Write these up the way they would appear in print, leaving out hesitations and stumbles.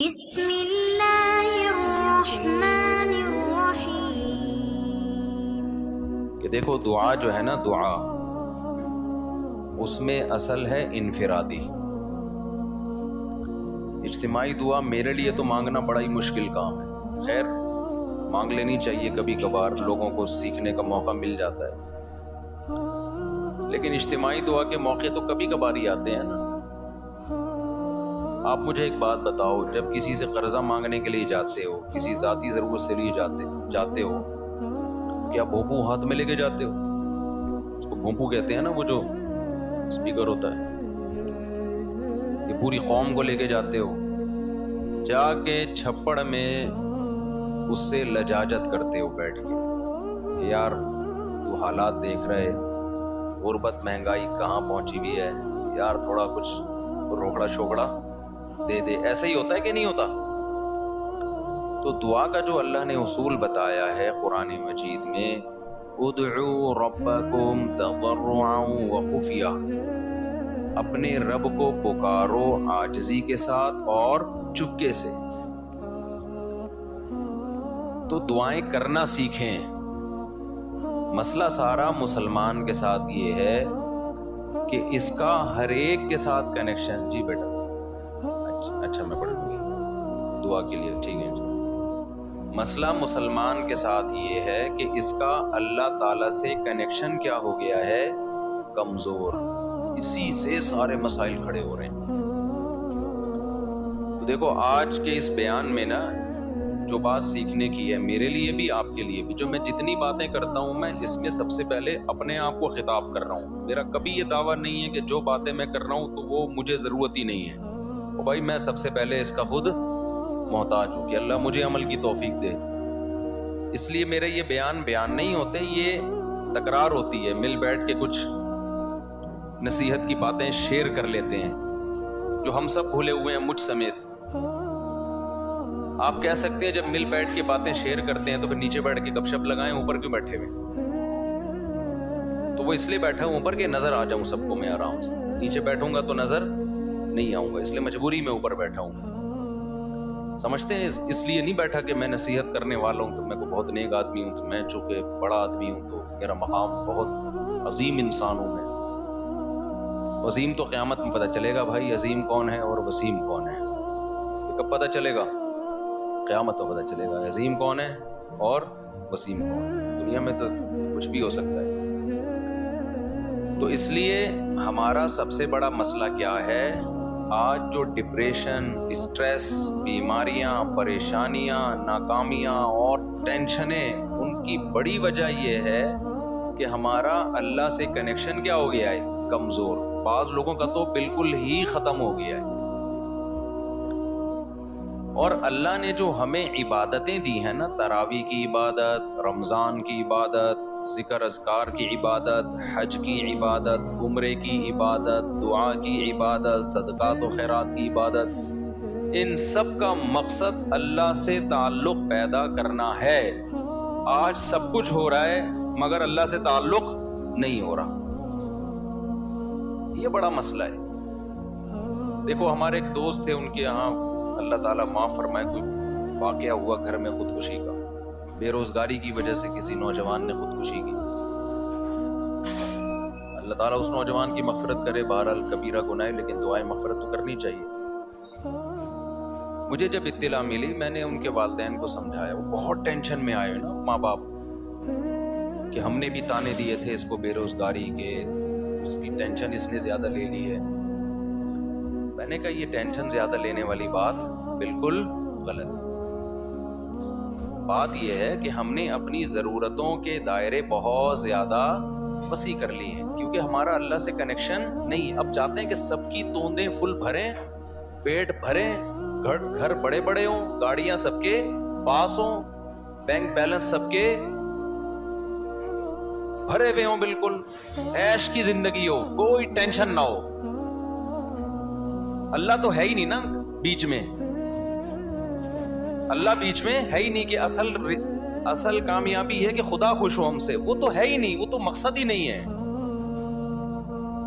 بسم اللہ الرحمن الرحیم۔ کہ دیکھو دعا جو ہے نا، دعا اس میں اصل ہے انفرادی۔ اجتماعی دعا میرے لیے تو مانگنا بڑا ہی مشکل کام ہے، خیر مانگ لینی چاہیے، کبھی کبھار لوگوں کو سیکھنے کا موقع مل جاتا ہے، لیکن اجتماعی دعا کے موقع تو کبھی کبھار ہی آتے ہیں نا۔ آپ مجھے ایک بات بتاؤ، جب کسی سے قرضہ مانگنے کے لیے جاتے ہو، کسی ذاتی ضرورت سے لیے جاتے ہو، کیا بھونپو ہاتھ میں لے کے جاتے ہو؟ اس کو بھونپو کہتے ہیں نا، وہ جو اسپیکر ہوتا ہے، یہ پوری قوم کو لے کے جاتے ہو، جا کے چھپڑ میں اس سے لجاجت کرتے ہو بیٹھ کے کہ یار تو حالات دیکھ رہے، غربت مہنگائی کہاں پہنچی ہوئی ہے، یار تھوڑا کچھ روکڑا شوکڑا دے دے۔ ایسا ہی ہوتا ہے کہ نہیں ہوتا؟ تو دعا کا جو اللہ نے اصول بتایا ہے قرآن مجید میں، ادعوا ربکم تضرعا وخفیا، اپنے رب کو پکارو عاجزی کے ساتھ اور چپکے سے۔ تو دعائیں کرنا سیکھیں۔ مسئلہ سارا مسلمان کے ساتھ یہ ہے کہ اس کا ہر ایک کے ساتھ کنیکشن، جی بیٹا اچھا میں پڑھ لوں گی دعا کے لیے، ٹھیک ہے جی۔ مسئلہ مسلمان کے ساتھ یہ ہے کہ اس کا اللہ تعالی سے کنیکشن کیا ہو گیا ہے؟ کمزور۔ اسی سے سارے مسائل کھڑے ہو رہے ہیں۔ تو دیکھو آج کے اس بیان میں نا جو بات سیکھنے کی ہے، میرے لیے بھی آپ کے لیے بھی، جو میں جتنی باتیں کرتا ہوں میں اس میں سب سے پہلے اپنے آپ کو خطاب کر رہا ہوں۔ میرا کبھی یہ دعویٰ نہیں ہے کہ جو باتیں میں کر رہا ہوں تو وہ مجھے ضرورت ہی نہیں ہے، اور بھائی میں سب سے پہلے اس کا خود محتاج ہوں کہ اللہ مجھے عمل کی توفیق دے۔ اس لیے میرے یہ بیان نہیں ہوتے، یہ تکرار ہوتی ہے، مل بیٹھ کے کچھ نصیحت کی باتیں شیئر کر لیتے ہیں جو ہم سب بھولے ہوئے ہیں، مجھ سمیت۔ آپ کہہ سکتے ہیں جب مل بیٹھ کے باتیں شیئر کرتے ہیں تو پھر نیچے بیٹھ کے گپ شپ لگائیں، اوپر کیوں بیٹھے ہوئے؟ تو وہ اس لیے بیٹھا ہوں اوپر کہ نظر آ جاؤں سب کو میں آرام سے، نیچے بیٹھوں گا تو نظر نہیں آؤں گا، اس لیے مجبوری میں اوپر بیٹھا ہوں۔ سمجھتے ہیں اس لیے نہیں بیٹھا کہ میں نصیحت کرنے والا ہوں تو میں کو بہت نیک آدمی ہوں، تو میں چونکہ بڑا آدمی ہوں تو میرا مقام بہت عظیم انسان ہوں میں۔ عظیم تو قیامت میں پتہ چلے گا بھائی، عظیم کون ہے اور وسیم کون ہے، یہ کب پتہ چلے گا؟ قیامت میں پتہ چلے گا عظیم کون ہے اور وسیم کون ہے۔ دنیا میں تو کچھ بھی ہو سکتا ہے۔ تو اس لیے ہمارا سب سے بڑا مسئلہ کیا ہے؟ آج جو ڈپریشن، اسٹریس، بیماریاں، پریشانیاں، ناکامیاں اور ٹینشنیں، ان کی بڑی وجہ یہ ہے کہ ہمارا اللہ سے کنیکشن کیا ہو گیا ہے؟ کمزور۔ بعض لوگوں کا تو بالکل ہی ختم ہو گیا ہے۔ اور اللہ نے جو ہمیں عبادتیں دی ہیں نا، تراویح کی عبادت، رمضان کی عبادت، ذکر اذکار کی عبادت، حج کی عبادت، عمرے کی عبادت، دعا کی عبادت، صدقات و خیرات کی عبادت، ان سب کا مقصد اللہ سے تعلق پیدا کرنا ہے۔ آج سب کچھ ہو رہا ہے مگر اللہ سے تعلق نہیں ہو رہا، یہ بڑا مسئلہ ہے۔ دیکھو ہمارے ایک دوست تھے، ان کے یہاں اللہ تعالیٰ معاف فرمائے کوئی واقعہ ہوا گھر میں خودکشی کا، بے روزگاری کی وجہ سے کسی نوجوان نے خودکشی کی۔ اللہ تعالیٰ اس نوجوان کی مغفرت کرے، بہرحال کبیرہ گناہ، لیکن دعائیں مغفرت تو کرنی چاہیے۔ مجھے جب اطلاع ملی میں نے ان کے والدین کو سمجھایا، وہ بہت ٹینشن میں آئے نا ماں باپ، کہ ہم نے بھی تانے دیے تھے اس کو بے روزگاری کے، اس کی ٹینشن اس نے زیادہ لے لی ہے۔ میں نے کہا یہ ٹینشن زیادہ لینے والی بات بالکل غلط ہے۔ بات یہ ہے کہ ہم نے اپنی ضرورتوں کے دائرے بہت زیادہ وسیع کر لی ہیں، کیونکہ ہمارا اللہ سے کنیکشن نہیں ہے۔ اب چاہتے ہیں کہ سب کی توندیں فل بھریں، پیٹ بھریں، گھر بڑے بڑے ہوں، گاڑیاں سب کے پاس ہوں، بینک بیلنس سب کے بھرے ہوئے ہوں، بالکل عیش کی زندگی ہو، کوئی ٹینشن نہ ہو۔ اللہ تو ہے ہی نہیں نا بیچ میں، اللہ بیچ میں ہے ہی نہیں کہ اصل کامیابی ہے کہ خدا خوش ہو ہم سے، وہ تو ہے ہی نہیں، وہ تو مقصد ہی نہیں ہے۔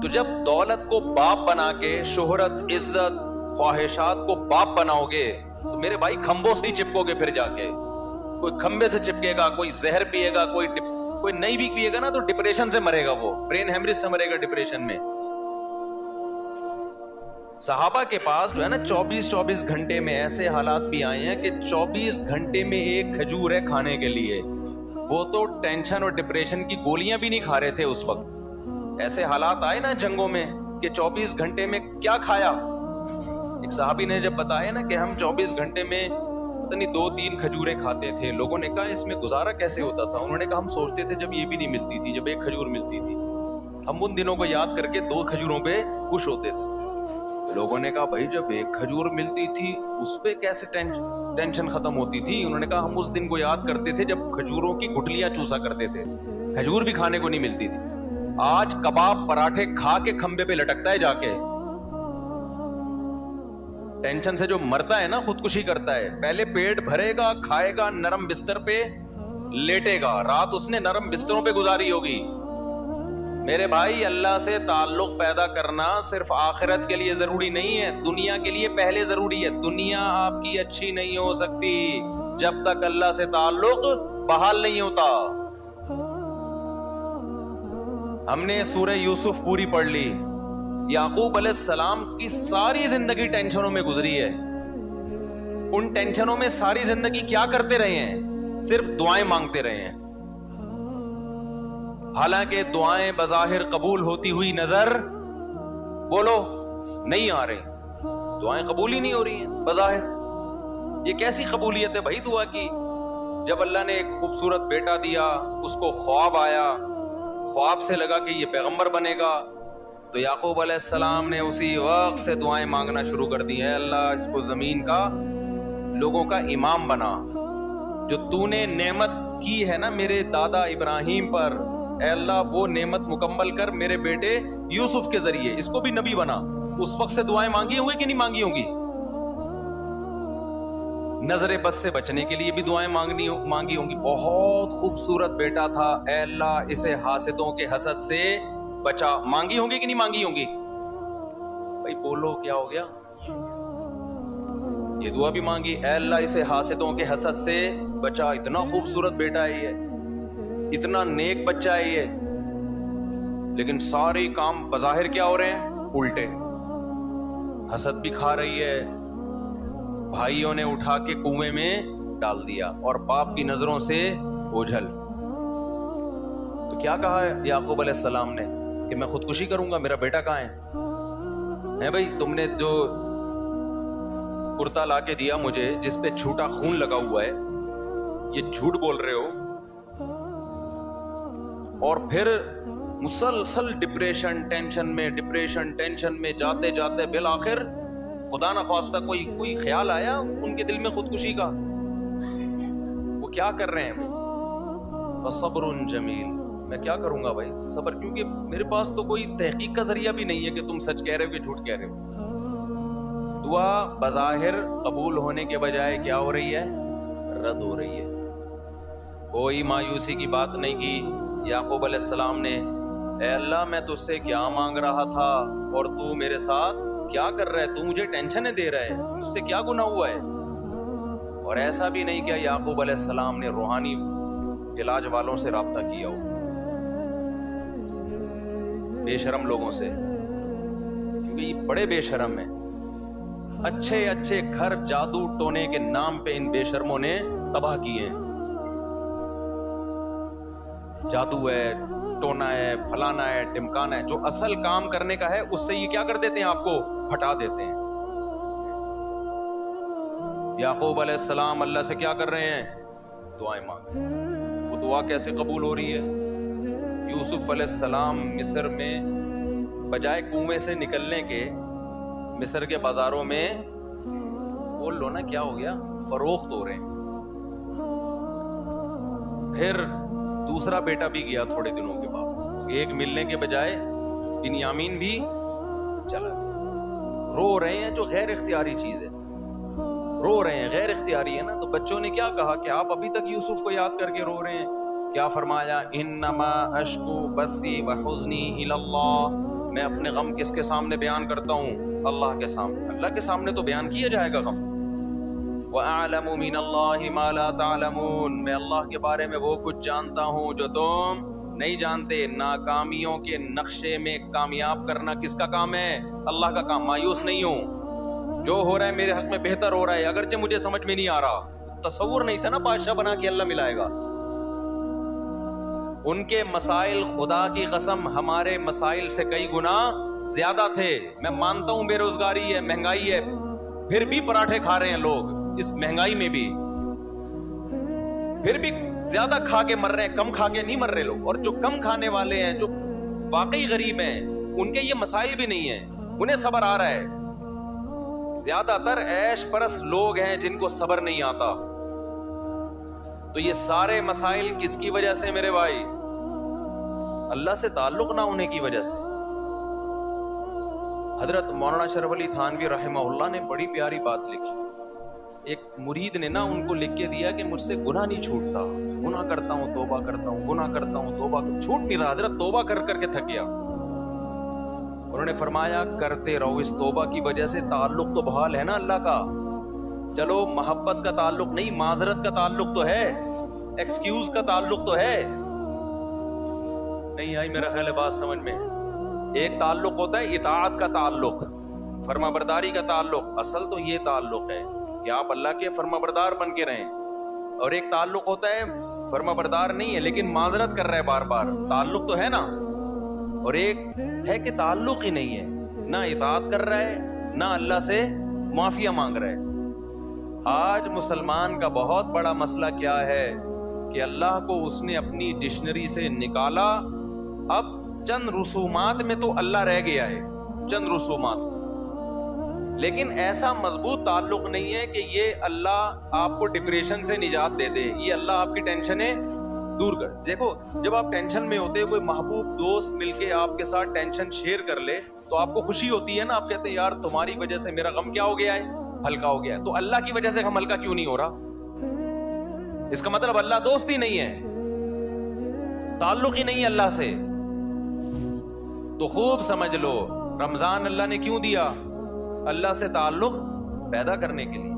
تو جب دولت کو باپ بنا کے، شہرت، عزت، خواہشات کو باپ بناؤ گے تو میرے بھائی کھمبوں سے ہی چپکو گے. پھر جا کے کوئی کھمبے سے چپکے گا, کوئی زہر پیے گا, کوئی نہیں بھی پیے گا نا تو ڈپریشن سے مرے گا, وہ برین ہیمریج سے مرے گا ڈپریشن میں. صحابہ کے پاس جو ہے نا 24 گھنٹے میں ایسے حالات بھی آئے ہیں کہ 24 گھنٹے میں ایک کھجور ہے کھانے کے لیے. وہ تو ٹینشن اور ڈپریشن کی گولیاں بھی نہیں کھا رہے تھے اس وقت. ایسے حالات آئے نا جنگوں میں کہ 24 گھنٹے میں کیا کھایا. ایک صحابی نے جب بتایا نا کہ ہم 24 گھنٹے میں پتہ نہیں 2-3 کھجوریں کھاتے تھے. لوگوں نے کہا اس میں گزارا کیسے ہوتا تھا؟ انہوں نے کہا ہم سوچتے تھے جب یہ بھی نہیں ملتی تھی, جب ایک کھجور ملتی تھی, ہم ان دنوں کو یاد کر کے 2 کھجوروں پہ خوش ہوتے تھے. لوگوں نے کہا بھائی جب ایک کھجور ملتی تھی اس پہ کیسے ٹینشن ختم ہوتی تھی؟ انہوں نے کہا ہم اس دن کو یاد کرتے تھے جب کھجوروں کی گٹلیاں چوسا کرتے تھے, کھجور بھی کھانے کو نہیں ملتی تھی. آج کباب پراٹھے کھا کے کھمبے پہ لٹکتا ہے جا کے. ٹینشن سے جو مرتا ہے نا خودکشی کرتا ہے. پہلے پیٹ بھرے گا, کھائے گا, نرم بستر پہ لیٹے گا, رات اس نے نرم بستروں پہ گزاری ہوگی. میرے بھائی اللہ سے تعلق پیدا کرنا صرف آخرت کے لیے ضروری نہیں ہے, دنیا کے لیے پہلے ضروری ہے. دنیا آپ کی اچھی نہیں ہو سکتی جب تک اللہ سے تعلق بحال نہیں ہوتا. ہم نے سورہ یوسف پوری پڑھ لی. یعقوب علیہ السلام کی ساری زندگی ٹینشنوں میں گزری ہے. ان ٹینشنوں میں ساری زندگی کیا کرتے رہے ہیں؟ صرف دعائیں مانگتے رہے ہیں. حالانکہ دعائیں بظاہر قبول ہوتی ہوئی نظر بولو نہیں آ رہی. دعائیں قبول ہی نہیں ہو رہی ہیں بظاہر. یہ کیسی قبولیت ہے بھائی دعا کی؟ جب اللہ نے ایک خوبصورت بیٹا دیا, اس کو خواب آیا, خواب سے لگا کہ یہ پیغمبر بنے گا, تو یعقوب علیہ السلام نے اسی وقت سے دعائیں مانگنا شروع کر دی. ہے اللہ اس کو زمین کا لوگوں کا امام بنا. جو تو نے نعمت کی ہے نا میرے دادا ابراہیم پر, اے اللہ وہ نعمت مکمل کر میرے بیٹے یوسف کے ذریعے, اس کو بھی نبی بنا. اس وقت سے دعائیں مانگی ہوں گی کہ نہیں مانگی ہوں گی؟ نظر بد سے بچنے کے لیے بھی دعائیں مانگی ہوں گی. بہت خوبصورت بیٹا تھا, اے اللہ اسے حاسدوں کے حسد سے بچا. مانگی ہوں گی کہ نہیں مانگی ہوں گی؟ بھائی بولو کیا ہو گیا؟ یہ دعا بھی مانگی, اے اللہ اسے حاسدوں کے حسد سے بچا. اتنا خوبصورت بیٹا ہے یہ, اتنا نیک بچہ ہے یہ, لیکن سارے کام بظاہر کیا ہو رہے ہیں؟ الٹے. حسد بھی کھا رہی ہے, بھائیوں نے اٹھا کے کنویں میں ڈال دیا اور باپ کی نظروں سے اوجھل. تو کیا کہا یعقوب علیہ السلام نے کہ میں خودکشی کروں گا, میرا بیٹا کہاں ہے بھائی؟ تم نے جو کرتا لا کے دیا مجھے جس پہ جھوٹا خون لگا ہوا ہے, یہ جھوٹ بول رہے ہو, اور پھر مسلسل ڈپریشن ٹینشن میں جاتے جاتے بالآخر خدا نخواستہ کوئی خیال آیا ان کے دل میں خودکشی کا؟ وہ کیا کر رہے ہیں؟ صبر جمیل. میں کیا کروں گا بھائی صبر, کیونکہ میرے پاس تو کوئی تحقیق کا ذریعہ بھی نہیں ہے کہ تم سچ کہہ رہے ہو کہ جھوٹ کہہ رہے ہو. دعا بظاہر قبول ہونے کے بجائے کیا ہو رہی ہے؟ رد ہو رہی ہے. کوئی مایوسی کی بات نہیں کی یعقوب علیہ السلام نے. اے اللہ میں تجھ سے کیا مانگ رہا تھا اور تو میرے ساتھ کیا کر رہا ہے؟ تو مجھے ٹینشن دے رہا ہے, مجھ سے کیا گناہ ہوا ہے؟ اور ایسا بھی نہیں کہ یعقوب علیہ السلام نے روحانی علاج والوں سے رابطہ کیا ہو, بے شرم لوگوں سے, کیونکہ یہ بڑے بے شرم ہیں. اچھے گھر جادو ٹونے کے نام پہ ان بے شرموں نے تباہ کیے. جادو ہے, ٹونا ہے, پھلانا ہے, ٹمکانا ہے, جو اصل کام کرنے کا ہے اس سے یہ کیا کر دیتے ہیں؟ آپ کو ہٹا دیتے ہیں. یعقوب علیہ السلام اللہ سے کیا کر رہے ہیں؟ دعائیں مانگ. وہ دعا کیسے قبول ہو رہی ہے؟ یوسف علیہ السلام مصر میں بجائے کنویں سے نکلنے کے مصر کے بازاروں میں, بول لو نا کیا ہو گیا, فروخت ہو رہے ہیں. پھر دوسرا بیٹا بھی گیا تھوڑے دنوں کے بعد, ایک ملنے کے بجائے بنیامین بھی چلا. رو رہے ہیں, جو غیر اختیاری چیز ہے, رو رہے ہیں, غیر اختیاری ہے نا. تو بچوں نے کیا کہا کہ آپ ابھی تک یوسف کو یاد کر کے رو رہے ہیں. کیا فرمایا؟ انما اشکو بثی وحزنی الی اللہ. میں اپنے غم کس کے سامنے بیان کرتا ہوں؟ اللہ کے سامنے. اللہ کے سامنے تو بیان کیا جائے گا غم. وَأَعْلَمُ مِنَ اللَّهِ مَا لَا تَعْلَمُونَ، میں اللہ کے بارے میں وہ کچھ جانتا ہوں جو تم نہیں جانتے۔ ناکامیوں کے نقشے میں کامیاب کرنا کس کا کام ہے؟ اللہ کا کام۔ مایوس نہیں ہوں، جو ہو رہا ہے میرے حق میں بہتر ہو رہا ہے، اگرچہ مجھے سمجھ میں نہیں آ رہا۔ تصور نہیں تھا نا بادشاہ بنا کے اللہ ملائے گا۔ ان کے مسائل خدا کی قسم ہمارے مسائل سے کئی گنا زیادہ تھے۔ میں مانتا ہوں بے روزگاری ہے، مہنگائی ہے، پھر بھی پراٹھے کھا رہے ہیں لوگ اس مہنگائی میں بھی، پھر بھی زیادہ کھا کے مر رہے ہیں، کم کھا کے نہیں مر رہے لوگ۔ اور جو کم کھانے والے ہیں، جو واقعی غریب ہیں، ان کے یہ مسائل بھی نہیں ہیں، انہیں صبر آ رہا ہے۔ زیادہ تر عیش پرست لوگ ہیں جن کو صبر نہیں آتا۔ تو یہ سارے مسائل کس کی وجہ سے میرے بھائی؟ اللہ سے تعلق نہ ہونے کی وجہ سے۔ حضرت مولانا شرف علی تھانوی رحمہ اللہ نے بڑی پیاری بات لکھی۔ ایک مرید نے نا ان کو لکھ کے دیا کہ مجھ سے گناہ نہیں چھوٹتا، گناہ کرتا ہوں توبہ کرتا ہوں، گناہ کرتا ہوں توبہ چھوٹ نہیں رہا، حضرت توبہ کر کر کے تھک گیا۔ انہوں نے فرمایا کرتے رہو، اس توبہ کی وجہ سے تعلق تو بحال ہے نا اللہ کا۔ چلو محبت کا تعلق نہیں، معذرت کا تعلق تو ہے، ایکسکیوز کا تعلق تو ہے۔ نہیں آئی میرا خیال ہے بات سمجھ میں۔ ایک تعلق ہوتا ہے اطاعت کا تعلق، فرما برداری کا تعلق، اصل تو یہ تعلق ہے کہ آپ اللہ کے فرما بردار بن کے رہیں۔ اور ایک تعلق ہوتا ہے فرما بردار نہیں ہے لیکن معذرت کر رہا ہے بار بار، تعلق تو ہے نا۔ اور ایک ہے کہ تعلق ہی نہیں ہے، نہ اطاعت کر رہا ہے نہ اللہ سے معافیہ مانگ رہا ہے۔ آج مسلمان کا بہت بڑا مسئلہ کیا ہے کہ اللہ کو اس نے اپنی ڈکشنری سے نکالا، اب چند رسومات میں تو اللہ رہ گیا ہے، چند رسومات، لیکن ایسا مضبوط تعلق نہیں ہے کہ یہ اللہ آپ کو ڈپریشن سے نجات دے دے، یہ اللہ آپ کی ٹینشنیں دور کر۔ دیکھو جب آپ ٹینشن میں ہوتے، کوئی محبوب دوست مل کے آپ کے ساتھ ٹینشن شیئر کر لے تو آپ کو خوشی ہوتی ہے نا، آپ کہتے ہیں یار تمہاری وجہ سے میرا غم کیا ہو گیا ہے، ہلکا ہو گیا ہے۔ تو اللہ کی وجہ سے غم ہلکا کیوں نہیں ہو رہا؟ اس کا مطلب اللہ دوست ہی نہیں ہے، تعلق ہی نہیں ہے اللہ سے۔ تو خوب سمجھ لو رمضان اللہ نے کیوں دیا؟ اللہ سے تعلق پیدا کرنے کے لیے۔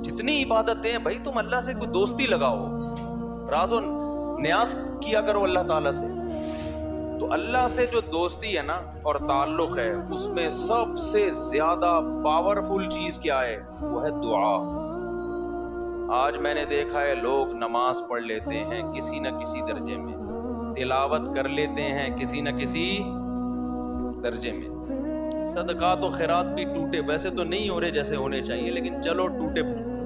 جتنی عبادتیں ہیں بھائی تم اللہ سے کوئی دوستی لگاؤ، راز و نیاز کیا کرو اللہ تعالیٰ سے۔ تو اللہ سے جو دوستی ہے نا اور تعلق ہے، اس میں سب سے زیادہ پاورفل چیز کیا ہے؟ وہ ہے دعا۔ آج میں نے دیکھا ہے لوگ نماز پڑھ لیتے ہیں کسی نہ کسی درجے میں، تلاوت کر لیتے ہیں کسی نہ کسی درجے میں، صدقات و خیرات بھی ٹوٹے، ویسے تو نہیں ہو رہے جیسے ہونے چاہیے لیکن چلو ٹوٹے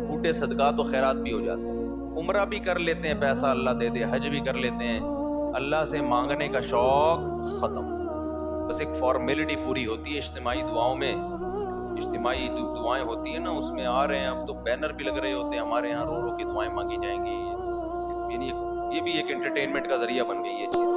پھوٹے صدقات و خیرات بھی ہو جاتے ہیں، عمرہ بھی کر لیتے ہیں پیسہ اللہ دے دے، حج بھی کر لیتے ہیں، اللہ سے مانگنے کا شوق ختم، بس ایک فارمیلٹی پوری ہوتی ہے اجتماعی دعاؤں میں، اجتماعی دعائیں ہوتی ہیں نا اس میں آ رہے ہیں، اب تو بینر بھی لگ رہے ہوتے ہیں ہمارے یہاں، رو رو کے دعائیں مانگی جائیں گی، یعنی یہ بھی ایک انٹرٹینمنٹ کا ذریعہ بن گئی یہ چیز۔